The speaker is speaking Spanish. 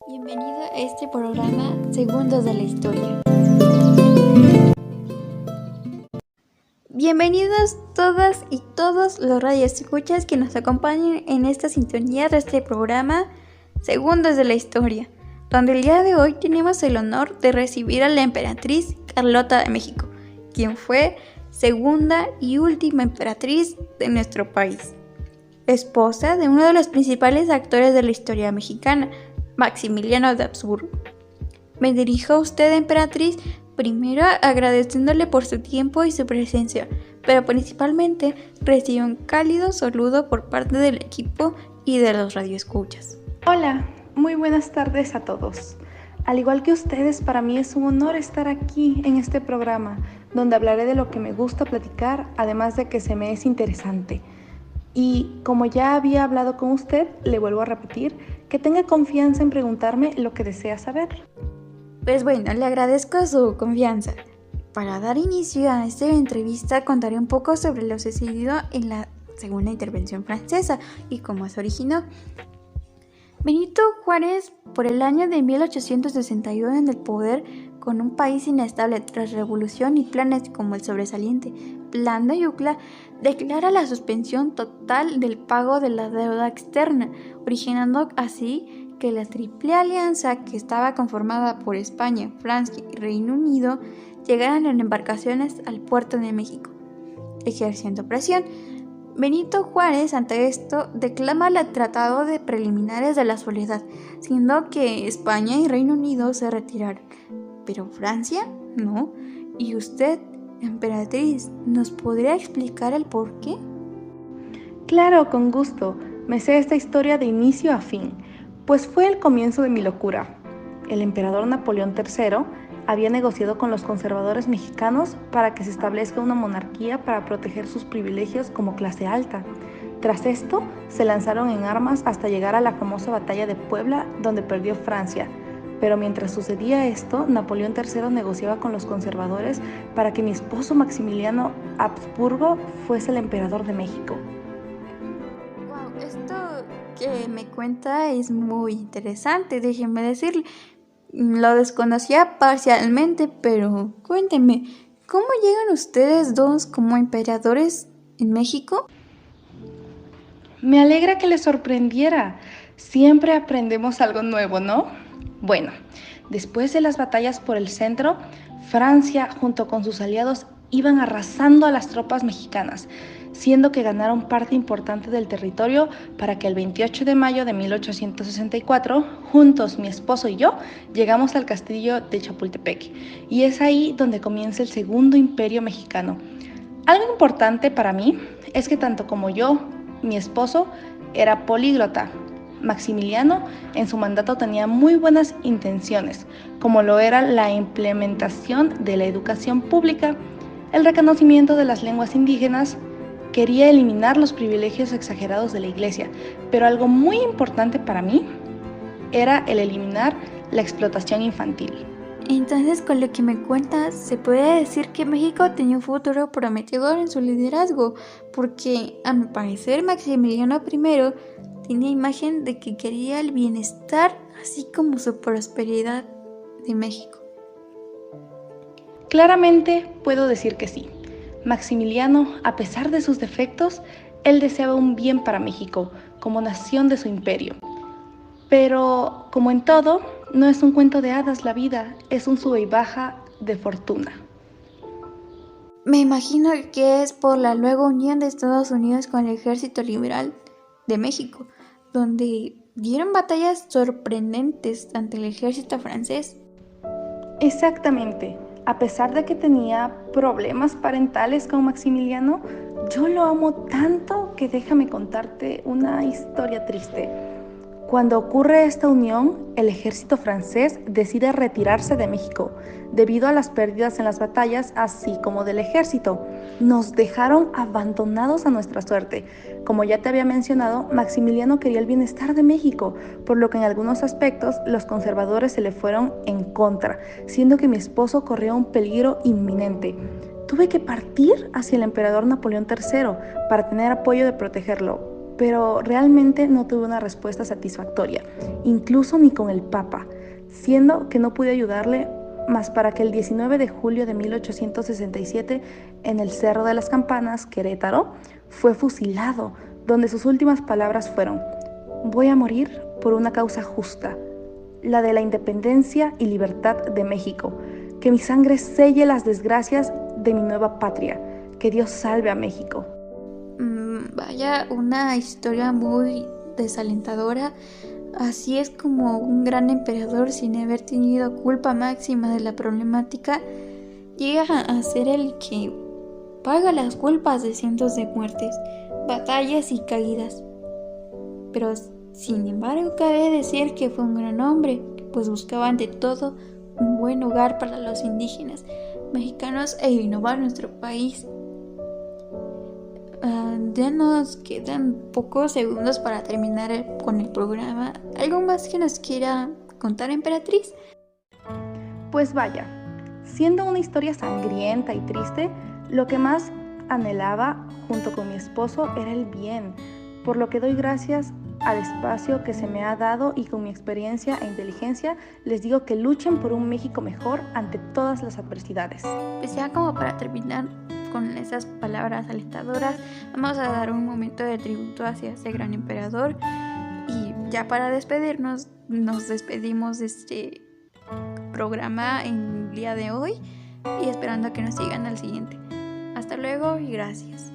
Bienvenido a este programa Segundos de la Historia. Bienvenidos todas y todos los radioescuchas que nos acompañan en esta sintonía de este programa Segundos de la Historia, donde el día de hoy tenemos el honor de recibir a la emperatriz Carlota de México, quien fue segunda y última emperatriz de nuestro país, esposa de uno de los principales actores de la historia mexicana, Maximiliano de Habsburgo. Me dirijo a usted, emperatriz, primero agradeciéndole por su tiempo y su presencia, pero principalmente recibo un cálido saludo por parte del equipo y de los radioescuchas. Hola, muy buenas tardes a todos. Al igual que ustedes, para mí es un honor estar aquí en este programa, donde hablaré de lo que me gusta platicar, además de que se me es interesante. Y como ya había hablado con usted, le vuelvo a repetir que tenga confianza en preguntarme lo que desea saber. Pues bueno, le agradezco su confianza. Para dar inicio a esta entrevista contaré un poco sobre lo sucedido en la Segunda Intervención Francesa y cómo se originó. Benito Juárez, por el año de 1861 en el poder, con un país inestable tras revolución y planes como el sobresaliente Plan de Yucla, declara la suspensión total del pago de la deuda externa, originando así que la Triple Alianza, que estaba conformada por España, Francia y Reino Unido, llegaran en embarcaciones al puerto de México, ejerciendo presión. Benito Juárez, ante esto, declama el Tratado de Preliminares de la Soledad, siendo que España y Reino Unido se retiraron. ¿Pero Francia? No. ¿Y usted, emperatriz, nos podría explicar el por qué? Claro, con gusto. Me sé esta historia de inicio a fin, pues fue el comienzo de mi locura. El emperador Napoleón III había negociado con los conservadores mexicanos para que se establezca una monarquía para proteger sus privilegios como clase alta. Tras esto, se lanzaron en armas hasta llegar a la famosa batalla de Puebla, donde perdió Francia. Pero mientras sucedía esto, Napoleón III negociaba con los conservadores para que mi esposo Maximiliano Habsburgo fuese el emperador de México. Wow, esto que me cuenta es muy interesante, déjenme decirle. Lo desconocía parcialmente, pero cuéntenme, ¿cómo llegan ustedes dos como emperadores en México? Me alegra que les sorprendiera. Siempre aprendemos algo nuevo, ¿no? Bueno, después de las batallas por el centro, Francia junto con sus aliados iban arrasando a las tropas mexicanas, siendo que ganaron parte importante del territorio para que el 28 de mayo de 1864, juntos mi esposo y yo, llegamos al castillo de Chapultepec, y es ahí donde comienza el Segundo Imperio Mexicano. Algo importante para mí es que tanto como yo, mi esposo era políglota. Maximiliano en su mandato tenía muy buenas intenciones, como lo era la implementación de la educación pública, el reconocimiento de las lenguas indígenas. Quería eliminar los privilegios exagerados de la iglesia, pero algo muy importante para mí era el eliminar la explotación infantil. Entonces, con lo que me cuentas, se puede decir que México tenía un futuro prometedor en su liderazgo, porque a mi parecer Maximiliano I tenía imagen de que quería el bienestar, así como su prosperidad de México. Claramente puedo decir que sí. Maximiliano, a pesar de sus defectos, él deseaba un bien para México, como nación de su imperio. Pero, como en todo, no es un cuento de hadas la vida, es un sube y baja de fortuna. Me imagino que es por la luego unión de Estados Unidos con el Ejército Liberal de México, donde dieron batallas sorprendentes ante el ejército francés. Exactamente. A pesar de que tenía problemas parentales con Maximiliano, yo lo amo tanto que déjame contarte una historia triste. Cuando ocurre esta unión, el ejército francés decide retirarse de México debido a las pérdidas en las batallas, así como del ejército. Nos dejaron abandonados a nuestra suerte. Como ya te había mencionado, Maximiliano quería el bienestar de México, por lo que en algunos aspectos los conservadores se le fueron en contra, siendo que mi esposo corría un peligro inminente. Tuve que partir hacia el emperador Napoleón III para tener apoyo de protegerlo. pero realmente no tuve una respuesta satisfactoria, incluso ni con el Papa, siendo que no pude ayudarle más para que el 19 de julio de 1867, en el Cerro de las Campanas, Querétaro, fue fusilado, donde sus últimas palabras fueron: voy a morir por una causa justa, la de la independencia y libertad de México. Que mi sangre selle las desgracias de mi nueva patria. Que Dios salve a México. Vaya, una historia muy desalentadora. Así es como un gran emperador, sin haber tenido culpa máxima de la problemática, llega a ser el que paga las culpas de cientos de muertes, batallas y caídas. Pero sin embargo, cabe decir que fue un gran hombre, pues buscaba ante todo un buen hogar para los indígenas mexicanos e innovar nuestro país. Ya nos quedan pocos segundos para terminar con el programa. ¿Algo más que nos quiera contar, emperatriz? Pues vaya, siendo una historia sangrienta y triste, lo que más anhelaba junto con mi esposo era el bien, por lo que doy gracias al espacio que se me ha dado, y con mi experiencia e inteligencia les digo que luchen por un México mejor ante todas las adversidades. Pues ya como para terminar con esas palabras alentadoras, vamos a dar un momento de tributo hacia ese gran emperador, y ya para despedirnos, nos despedimos de este programa en el día de hoy y esperando a que nos sigan al siguiente. Hasta luego y gracias.